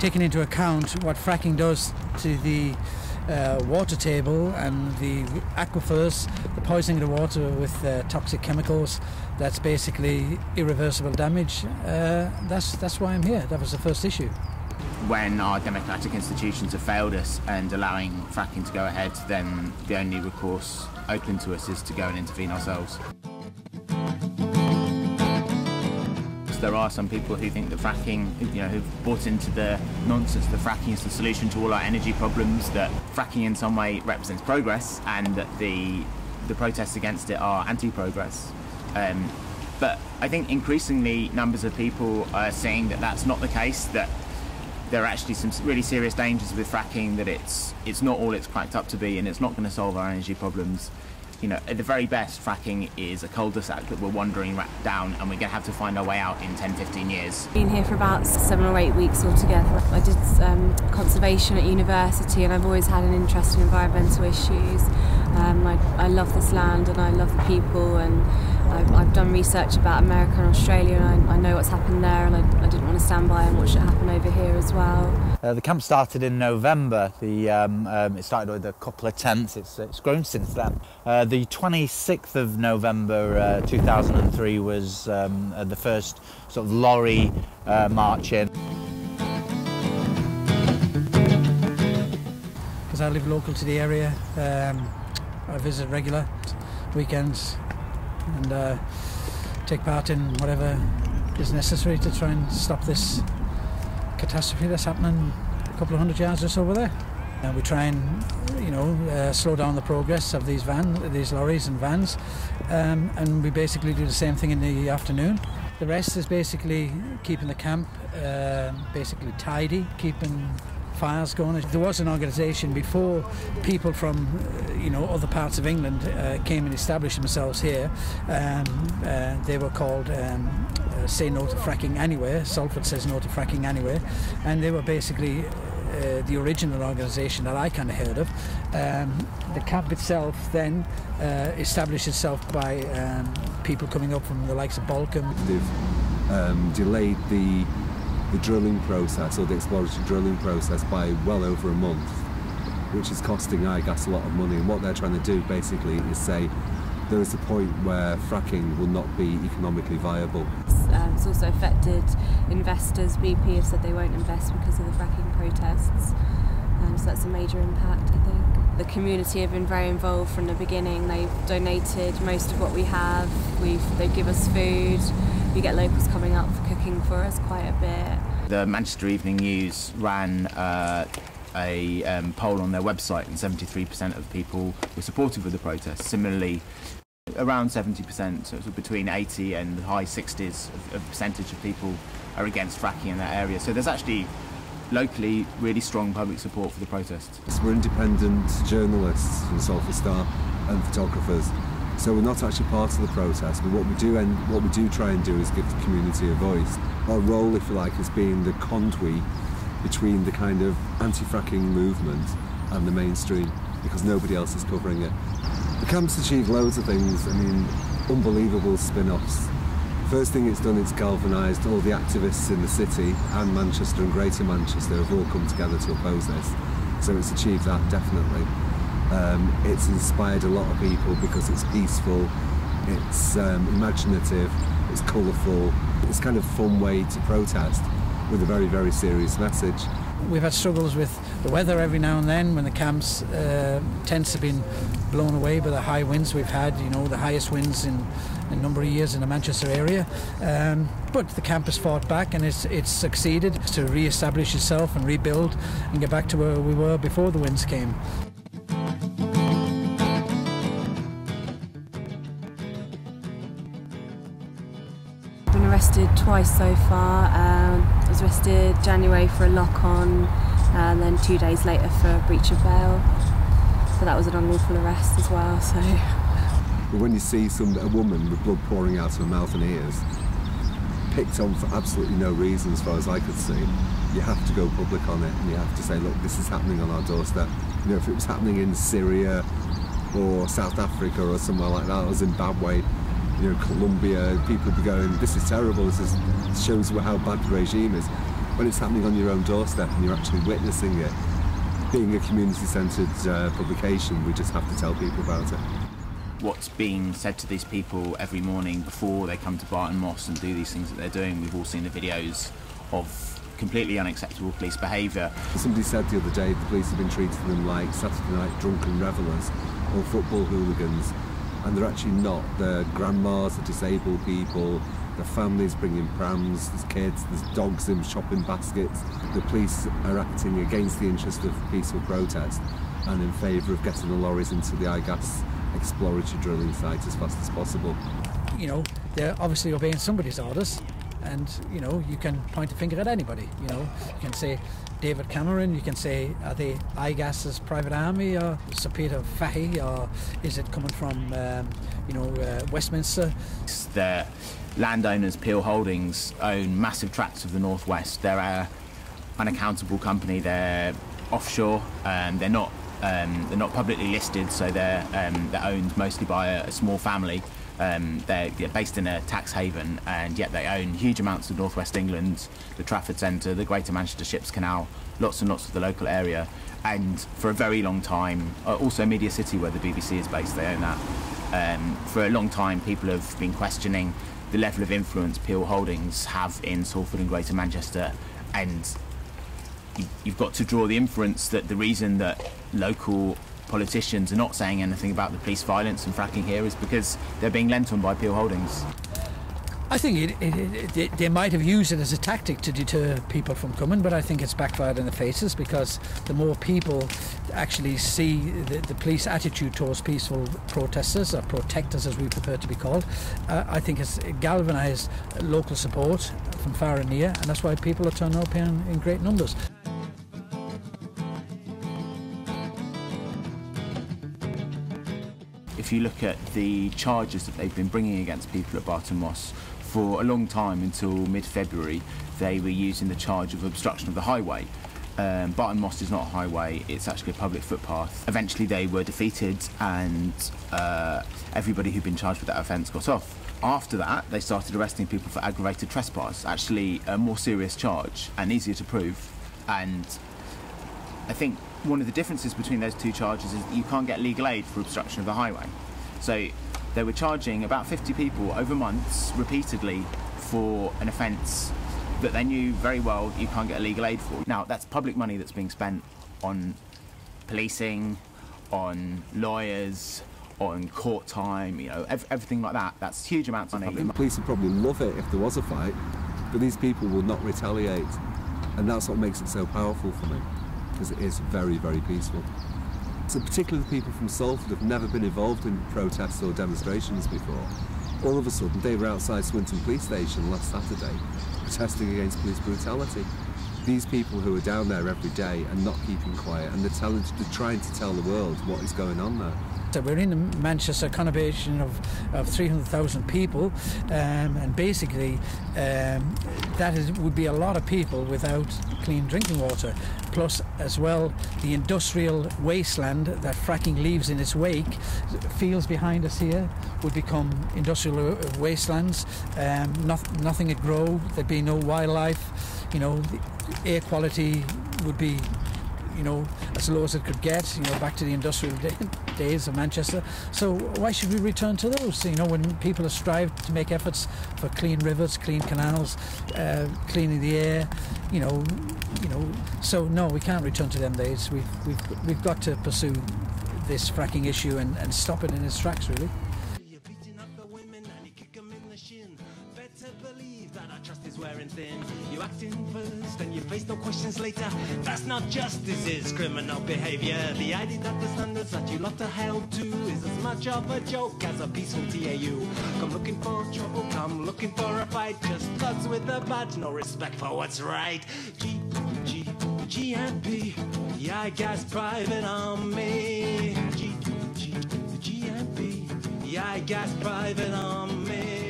taking into account what fracking does to the water table and the aquifers, the poisoning of the water with toxic chemicals, that's basically irreversible damage. That's why I'm here. That was the first issue. When our democratic institutions have failed us and allowing fracking to go ahead, then the only recourse open to us is to go and intervene ourselves. There are some people who think that fracking, who've bought into the nonsense that fracking is the solution to all our energy problems, that fracking in some way represents progress, and that the protests against it are anti-progress. But I think increasingly numbers of people are saying that that's not the case, that there are actually some really serious dangers with fracking, that it's not all it's cracked up to be, and it's not going to solve our energy problems. At the very best, fracking is a cul-de-sac that we're wandering down, and we're going to have to find our way out in 10-15 years. Been here for about 7 or 8 weeks altogether. I did conservation at university, and I've always had an interest in environmental issues. I love this land and I love the people, and I've done research about America and Australia, and I know what's happened there, and I didn't want to stand by and watch it happen over here as well. The camp started in November. It started with a couple of tents. It's grown since then. The 26th of November 2003 was the first sort of lorry march in. Because I live local to the area, I visit regular weekends and take part in whatever is necessary to try and stop this catastrophe that's happening a couple of hundred yards just over there. And we try and, slow down the progress of these lorries and vans, and we basically do the same thing in the afternoon. The rest is basically keeping the camp basically tidy, keeping fires going. There was an organisation before people from other parts of England came and established themselves here. They were called Say No to Fracking Anywhere. Salford Says No to Fracking Anywhere, and they were basically the original organisation that I kind of heard of. The camp itself then established itself by people coming up from the likes of Balcombe. They've delayed the drilling process, or the exploratory drilling process, by well over a month, which is costing IGAS a lot of money. And what they're trying to do basically is say there is a point where fracking will not be economically viable. It's also affected investors. BP have said they won't invest because of the fracking protests, so that's a major impact, I think. The community have been very involved from the beginning. They've donated most of what we have. They give us food. We get locals coming up for cooking for us quite a bit. The Manchester Evening News ran a poll on their website, and 73% of people were supportive of the protest. Similarly, around 70%, so between 80 and the high 60s of percentage of people are against fracking in that area. So there's actually locally really strong public support for the protest. We're independent journalists from Salford Star and photographers, so we're not actually part of the protest, but what we do try and do is give the community a voice. Our role, if you like, is being the conduit between the kind of anti-fracking movement and the mainstream, because nobody else is covering it. The camp's achieved loads of things, unbelievable spin-offs. First thing it's done, it's galvanised all the activists in the city and Manchester and Greater Manchester have all come together to oppose this. So it's achieved that, definitely. It's inspired a lot of people because it's peaceful, it's imaginative, it's colourful. It's kind of a fun way to protest with a very, very serious message. We've had struggles with the weather every now and then when the camp's tents have been blown away by the high winds we've had, the highest winds in a number of years in the Manchester area. But the camp has fought back, and it's succeeded to re-establish itself and rebuild and get back to where we were before the winds came. I've been arrested twice so far. I was arrested January for a lock-on, and then 2 days later for a breach of bail. So that was an unlawful arrest as well. So. But when you see a woman with blood pouring out of her mouth and ears, picked on for absolutely no reason as far as I could see, you have to go public on it, and you have to say, look, this is happening on our doorstep. If it was happening in Syria or South Africa or somewhere like that, or Zimbabwe, Colombia, people would be going, this is terrible, this shows how bad the regime is. when it's happening on your own doorstep and you're actually witnessing it. Being a community-centred publication, we just have to tell people about it. What's being said to these people every morning before they come to Barton Moss and do these things that they're doing, we've all seen the videos of completely unacceptable police behaviour. Somebody said the other day the police have been treating them like Saturday night drunken revellers or football hooligans, and they're actually not. They're grandmas, they're disabled people, their families bringing prams, there's kids, there's dogs in shopping baskets. The police are acting against the interest of peaceful protest and in favour of getting the lorries into the gas exploratory drilling site as fast as possible. You know, they're obviously obeying somebody's orders, and you know, you can point a finger at anybody. You know, you can say David Cameron, you can say, are they IGAS's private army, or Sir Peter Fahey, or is it coming from Westminster? The landowners, Peel Holdings, own massive tracts of the northwest. They're an unaccountable company. They're offshore, they're not publicly listed, so they're owned mostly by a small family. They're based in a tax haven, and yet they own huge amounts of northwest England, the Trafford Centre, the Greater Manchester Ships Canal, lots and lots of the local area. And for a very long time, also Media City, where the BBC is based, they own that. For a long time, people have been questioning the level of influence Peel Holdings have in Salford and Greater Manchester, and you've got to draw the inference that the reason that local politicians are not saying anything about the police violence and fracking here is because they're being lent on by Peel Holdings. I think they might have used it as a tactic to deter people from coming, but I think it's backfired in the faces, because the more people actually see the police attitude towards peaceful protesters, or protectors as we prefer to be called, I think it's galvanised local support from far and near, and that's why people are turning up here in great numbers. If you look at the charges that they've been bringing against people at Barton Moss, for a long time, until mid-February, they were using the charge of obstruction of the highway. Barton Moss is not a highway, it's actually a public footpath. Eventually they were defeated, and everybody who'd been charged with that offence got off. After that, they started arresting people for aggravated trespass, actually a more serious charge and easier to prove. And I think one of the differences between those two charges is that you can't get legal aid for obstruction of the highway. So they were charging about 50 people over months repeatedly for an offence that they knew very well you can't get legal aid for. Now, that's public money that's being spent on policing, on lawyers, on court time, you know, everything like that. That's huge amounts of money. The police would probably love it if there was a fight, but these people will not retaliate, and that's what makes it so powerful for me, because it is very, very peaceful. So particularly the people from Salford have never been involved in protests or demonstrations before. All of a sudden they were outside Swinton Police Station last Saturday protesting against police brutality. These people who are down there every day and not keeping quiet, and they're trying to tell the world what is going on there. So we're in a Manchester conurbation of 300,000 people, and basically would be a lot of people without clean drinking water. Plus, as well, the industrial wasteland that fracking leaves in its wake, fields behind us here, would become industrial wastelands. Nothing would grow. There'd be no wildlife. You know, the air quality would be, you know, as low as it could get, you know, back to the industrial days of Manchester. So why should we return to those? You know, when people have strived to make efforts for clean rivers, clean canals, cleaning the air, you know, so no, we can't return to them days. We've got to pursue this fracking issue and stop it in its tracks, really. You act in first and you face no questions later. That's not justice, it's criminal behaviour. The idea that the standards that you love to held to is as much of a joke as a peaceful TAU. Come looking for trouble, come looking for a fight. Just thugs with a badge, no respect for what's right. GMP, the I-Gas private army. GMP, the I-Gas private army.